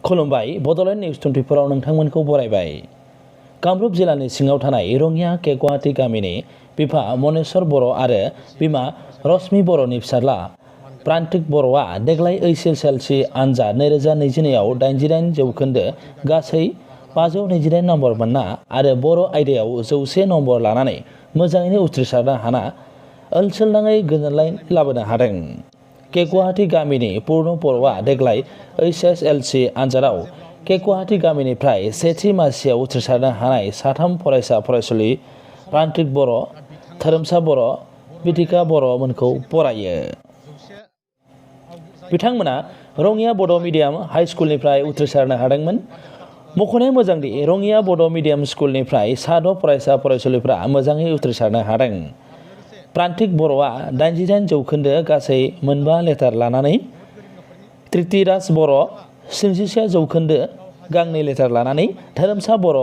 खुलुमबाय बड'लेण्ड निउज 24 आव नोंथांमोनखौ बरायबाय। कामरुप जिल्लानि सिङाव थानाय रङिया के गुवाहाटी गामिनि बिफा मनेश्वर बर' आरो बिमा रश्मि बर'नि फिसाज्ला प्रान्तिक बर'आ देग्लाय HSLC आनजाद 2022 आव 88 जौखोन्दो गासै 529 नम्बर मोनना आरो बर' आयदायाव 100 नम्बर लानानै मोजाङैनो उथ्रिसारनो हाना ओनसोलनाङै गोजोनलाय लाबोनो हादों। के गुवाहाटी गामिनि पूर्ण बर'आ देग्लाय HSLC आनजादाव के गुवाहाटी गामिनिफ्राय सेथि मासियाव उथ्रिसारनो हानाय साथाम फरायसा फरायसुलि प्रान्तिक बर', धोरोमसा बर', बिथिका बर' मोनखौ बरायो। बिथांमोना रङिया बड' मिडियाम हाइ स्कुलनिफ्राय उथ्रिसारनो हादोंमोन। मख'नाया मोजांदि रङिया बड' मिडियाम स्कुलनिफ्राय 6 फरायसा फरायसुलिफ्रा मोजाङै उथ्रिसारनो हादों। प्रान्तिक बर'आ 88 जौखोन्दो गासै 5 लेटार लानानै, तृप्तिराज बर' 71 जौखोन्दो 2 लेटार लानानै, धोरोमसा बर'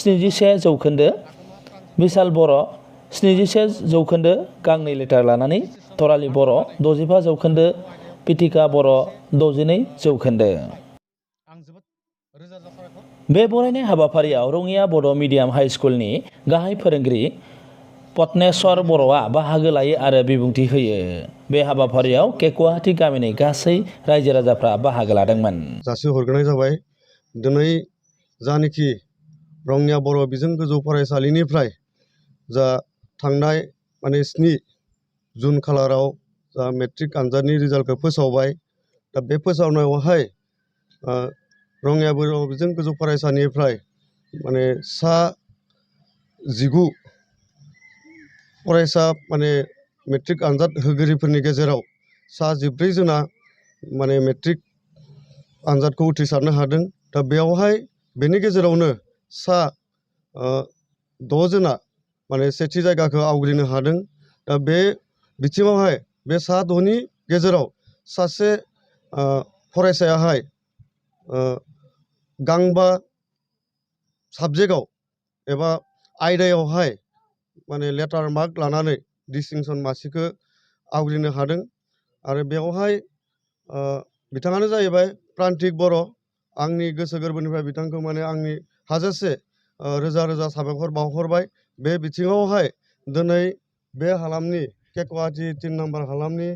71 जौखोन्दो, बिशाल बर' 71 जौखोन्दो 2 लेटार लानानै, तराली बर' 65 जौखोन्दो, बिथिका बर' 62 जौखोन्दो। बे बरायनाय हाबाफारियाव रङिया बड' मिडियाम हाइ स्कुलनि गाहाय फोरोंगिरि पद्मेश्वर बर'आ बाहागो लायो आरो बिबुंथि होयो। बे हाबाफारियाव के गुवाहाटी गामिनि गासै रायजो राजाफ्रा बाहागो लादोंमोन। जासि हरग्रोनाय जाबाय। दिनै जानिखि रङिया बर' बिजों गोजौ फरायसालिनिफ्राय जा थांनाय 7 जुन खालाराव जा मेट्रिक आनजादनि रिजाल्टखौ फोसावबाय। दा बे फोसावनायावहाय रङिया बर' बिजों गोजौ फरायसालिनिफ्राय सा 19 फरायसा मेट्रिक आनजाद होगिरिफोरनि गेजेराव सा 14 जना मेट्रिक आनजादखौ उथ्रिसारनो हादों। दा बेयावहाय बेनि गेजेरावनो सा 6 जना सेथि जायगाखौ आवग्रिनो हादों। दा बे बिथिङावहाय बे सा 6नि गेजेराव सासे फरायसायाहाय गांबा साबजेक्टआव एबा आयदायावहाय लेटार मार्क लानानै डिस्टिंसन मासिखौ आवग्रिनो हादों। आरो बेवहाय बिथाङानो जाहैबाय प्रान्तिक बर'। आंनि गोसो गोरबोनिफ्राय बिथांखौ आंनि हाजासे रोजा रोजा साबायखर बावहरबाय। बे बिथिङावहाय दिनै बे हालामनि के गुवाहाटी 3 नम्बर हालामनि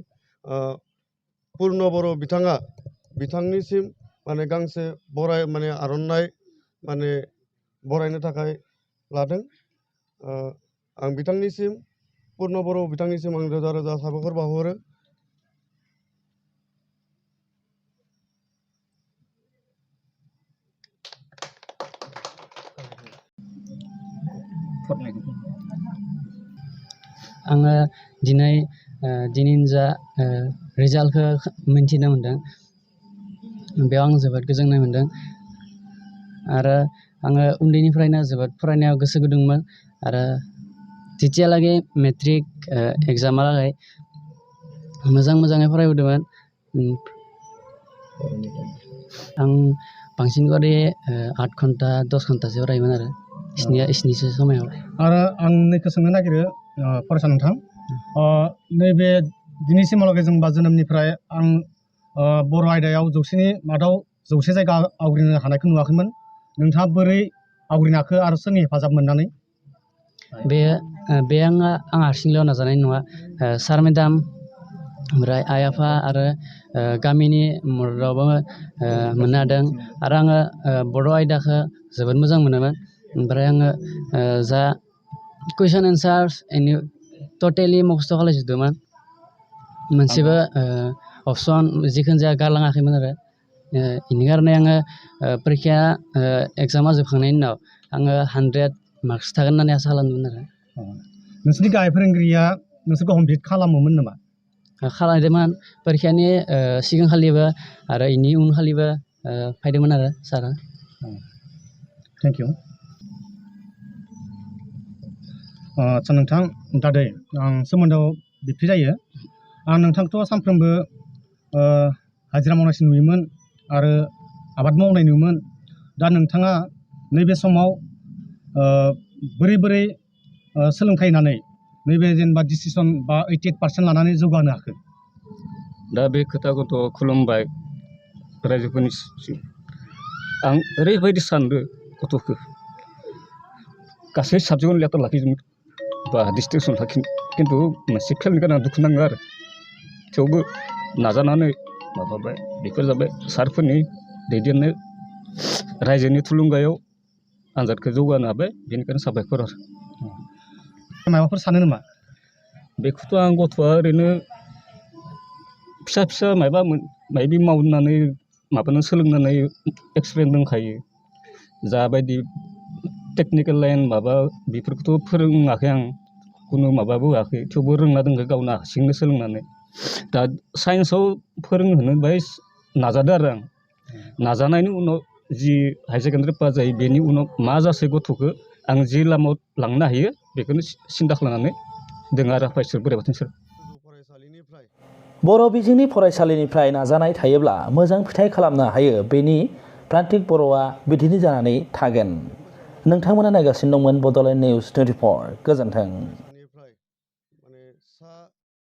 पूर्ण बर' बिथाङा बिथांनिसिम गांसे बराय आर'नाइ बरायनो थाखाय लादों। आं बिथांनिसिम पूर्ण बर' बिथांनिसिम आं रोजा रोजा साबायखर बावहरो। आङो दिनै जा रिजाल्टखौ मिन्थिनो मोन्दों, बेयाव आं जोबोद गोजोननाय मोन्दों। आरो आङो उन्दैनिफ्रायनो जोबोद फरायनायाव गोसो गुदुंमोन आरो जेतियालागै मेट्रिक एग्जामालागै मोजाङै फरायबोदोंमोन। आं बांसिन करि 8 घन्टा 10 घन्टासो फरायोमोन आरो स्निसो समायाव। आरो आं नैखौ सोंनो नागिरो फरायसा नोंथां, नैबे दिनैसिमहालागै जों जोनोमनिफ्राय आं बर' आयदायाव 100नि मादाव 100 जायगा आवग्रिनो हानायखौ नुवाखैमोन। नोंथाङा बोरै आवग्रिनो हाखो आरो सोरनि हेफाजाब मोननानै? बे आं हारसिंल' नाजानाय नङा। सार मेडाम, ओमफ्राय आइ आफा आरो गामिनि मददावबो मोननो हादों। आरो आङो बर' आयदाखौ जोबोद मोजां मोनोमोन। ओमफ्राय आङो जा कुइसन एन्सार्स टटेलि मुखस्थ' खालामजोबदोंमोन। मोनसेबो अपसन जिखुनु जाया गारलाङाखैमोन आरो बेनि खारनै आङो परिक्षा एग्जामा जोबखांनायनि उनाव आङो 100 मार्क्स थागोन होननानै आसा खालामदोंमोन आरो। नोंसोरनि गाहाय फोरोंगिरिया नोंसोरखौ हमभिट खालामोमोन नामा? खालामदोंमोन। परिक्षानि सिगांखालिबो आरो बेनि उनखालिबो फैदोंमोन आरो सारा। Thank you. आच्चा नोंथां, दादै आं सोमोन्दोआव बिब्दि जायो। आं नोंथांखौथ' सानफ्रोमबो हाजिरा मावनायसो नुयोमोन आरो आबाद मावनाय नुयोमोन। दा नोंथाङा नैबे समाव बोरै सोलोंथाइ होनानै नैबे जेनेबा डिसिसन बा 88% लानानै जौगानो हाखो? दा बे खोथाखौथ' खुलुमबाय रायजोफोरनिसिम। आं ओरैबायदि सानदों गथ'खौ गासै साबजेक्टआवनो लेटार लाखिजोबनो बा डिस्टिंसन लाखिनो खिन्थु मोनसे फेलनि गोनां दुखु नाङो आरो थेवबो नाजानानै माबाबाय बेफोर जाबाय सारफोरनि दैदेननाय रायजोनि थुलुंगायाव आनजादखौ जौगानो हाबाय बेनिखायनो साबायखर आरो माबाफोर सानो नामा बेखौथ' आं गथ'आ ओरैनो फिसा फिसा मायबा मावनानै माबानो सोलोंनानै एक्सपिरियेन्स दंखायो जाबायदि टेकनिकेल लाइन माबा बेफोरखौथ' फोरोङाखै आं खुनु माबाबो होआखै थेवबो रोंना दंखायो गावनो हारसिंनो सोलोंनानै दा साइन्सआव फोरोंहोनो बाय नाजादों आरो आं नाजानायनि उनाव जि हायार सेकेन्डारि पास जायो बेनि उनाव मा जासै गथ'खौ आं जि लामायाव लांनो हायो बेखौनो सिन्था खालामनानै दङ आरो आफा इसोर बोराइ बाथौनि सेराव गोजौ फरायसालिनिफ्राय बर' बिजोंनि फरायसालिनिफ्राय नाजानाय थायोब्ला मोजां फिथाइ खालामनो हायो बेनि प्रान्तिक बर'आ बिदिन्थि जानानै थागोन। नोंथांमोना नायगासिनो दंमोन बड'लेण्ड निउस 24 गोजोन्थों। निफ्राय माने सा